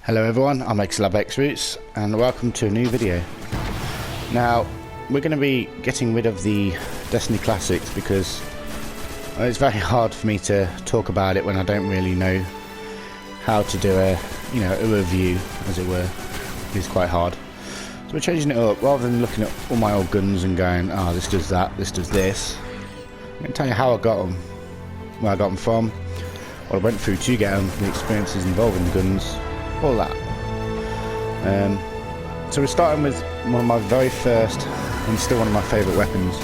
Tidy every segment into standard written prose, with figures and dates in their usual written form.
Hello everyone, I'm XLabXRoots and welcome to a new video. Now we're going to be getting rid of the Destiny Classics because it's very hard for me to talk about it when I don't really know how to do a review, as it were. It's quite hard. So we're changing it up. Rather than looking at all my old guns and going, oh, this does that, this does this, I'm going to tell you how I got them, where I got them from, what I went through to get them, the experiences involving the guns, all that. So we're starting with one of my very first and still one of my favourite weapons,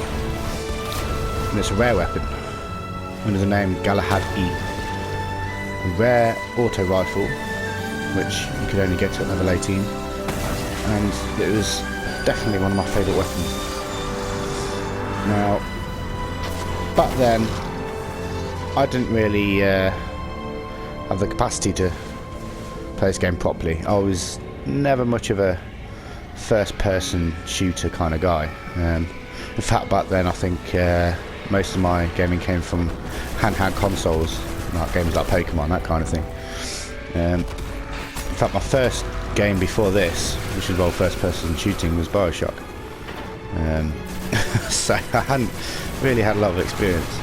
and it's a rare weapon under the name Galahad-E, a rare auto rifle which you could only get to at level 18, and it was definitely one of my favourite weapons. Now back then I didn't really have the capacity to play this game properly. I was never much of a first person shooter kind of guy. In fact, back then I think most of my gaming came from handheld consoles, like games like Pokemon, that kind of thing. In fact, my first game before this, which was first person shooting, was Bioshock. So I hadn't really had a lot of experience.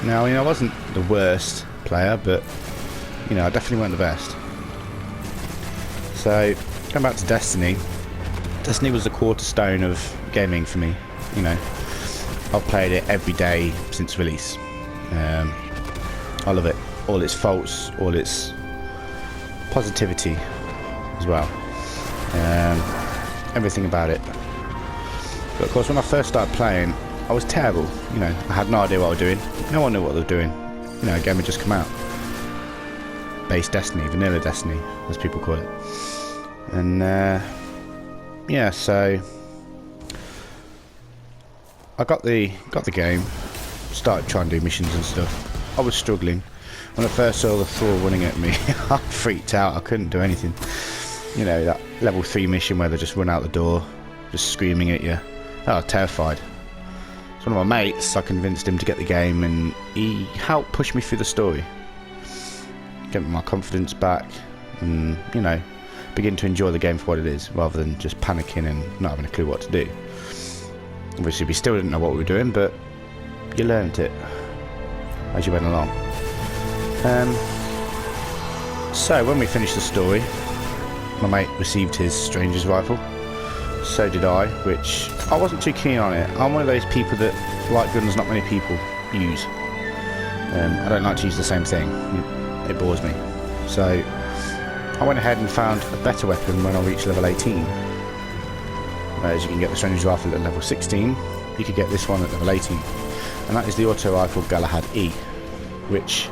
Now, I wasn't the worst player, but I definitely weren't the best. So, going back to Destiny. Destiny was the cornerstone of gaming for me. I've played it every day since release. I love it. All its faults, all its positivity as well. Everything about it. But of course, when I first started playing, I was terrible. I had no idea what I was doing. No one knew what they were doing. A game had just come out. Base Destiny, vanilla Destiny, as people call it. And yeah, so I got the game, started trying to do missions and stuff. I was struggling. When I first saw the Thor running at me, I freaked out. I couldn't do anything. That level 3 mission where they just run out the door, just screaming at you. I was terrified. So one of my mates, I convinced him to get the game, and he helped push me through the story, get my confidence back, and begin to enjoy the game for what it is, rather than just panicking and not having a clue what to do. Obviously we still didn't know what we were doing, but you learned it as you went along. So when we finished the story, my mate received his Stranger's rifle, so did I, which I wasn't too keen on it. I'm one of those people that like guns not many people use. I don't like to use the same thing, it bores me. So I went ahead and found a better weapon when I reached level 18. As you can get the Stranger's rifle at level 16, you could get this one at level 18. And that is the auto rifle Galahad-E, which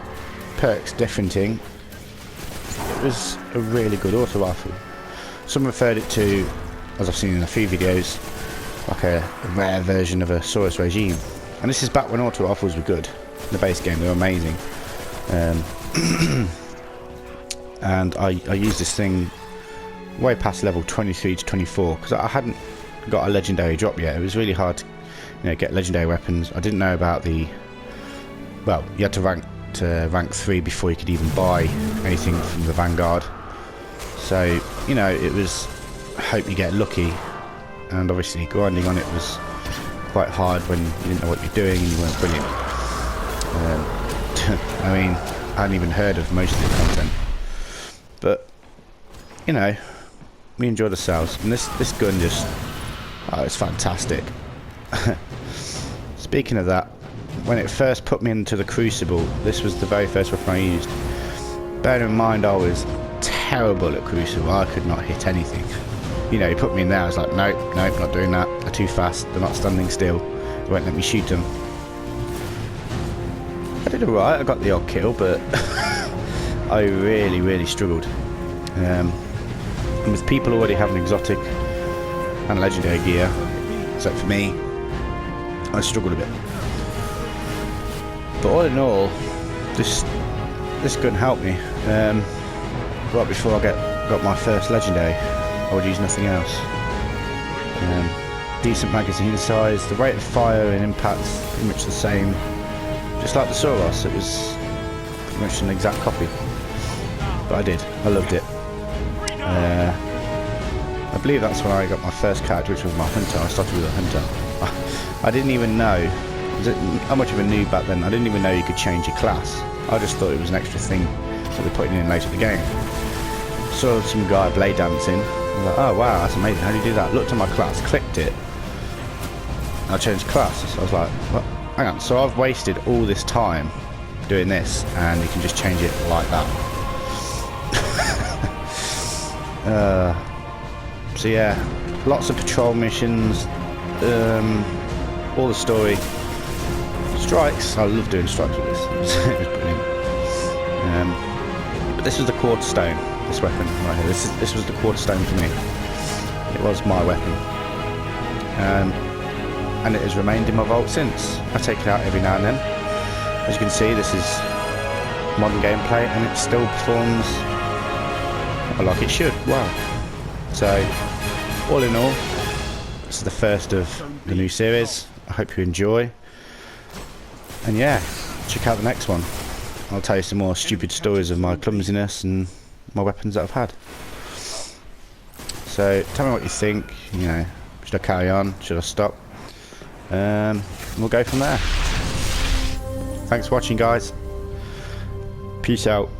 perks differenting. It was a really good auto rifle. Some referred it to, as I've seen in a few videos, like a rare version of a Saurus regime. And this is back when auto rifles were good. In the base game they were amazing. And I used this thing way past level 23 to 24 because I hadn't got a legendary drop yet. It was really hard to get legendary weapons. I didn't know about you had to rank 3 before you could even buy anything from the Vanguard. So it was hope you get lucky, and obviously grinding on it was quite hard when you didn't know what you're doing and you weren't brilliant. I mean, I hadn't even heard of most of the content. But we enjoyed ourselves, and this gun just, it's fantastic. Speaking of that, when it first put me into the Crucible, this was the very first weapon I used. Bearing in mind I was terrible at Crucible, I could not hit anything. He put me in there, I was like, nope, not doing that, they're too fast, they're not standing still, they won't let me shoot them. I did alright, I got the odd kill, but I really struggled. And with people already having exotic and legendary gear, except for me, I struggled a bit. But all in all, this gun helped me. Right before I got my first legendary, I would use nothing else. Decent magazine size, the rate of fire and impact's pretty much the same. Just like the Saurus, it was pretty much an exact copy. But I loved it. I believe that's when I got my first character, which was my hunter. I started with a hunter. I didn't even know, how much of a noob back then, I didn't even know you could change your class. I just thought it was an extra thing that they're putting in later in the game. Saw some guy blade dancing. I was like, oh wow, that's amazing, how do you do that? Looked at my class, clicked it, and I changed class. So I was like, what? Hang on, so I've wasted all this time doing this, and you can just change it like that. So yeah, lots of patrol missions, all the story. Strikes, I love doing strikes with this. It was brilliant. But this was the quarterstone, this weapon right here. This was the quarterstone for me. It was my weapon. And it has remained in my vault since. I take it out every now and then. As you can see, this is modern gameplay, and it still performs like it should. Wow. So, all in all, this is the first of the new series. I hope you enjoy. And yeah, check out the next one. I'll tell you some more stupid stories of my clumsiness and my weapons that I've had. So, tell me what you think. You know, should I carry on? Should I stop? We'll go from there. Thanks for watching, guys. Peace out.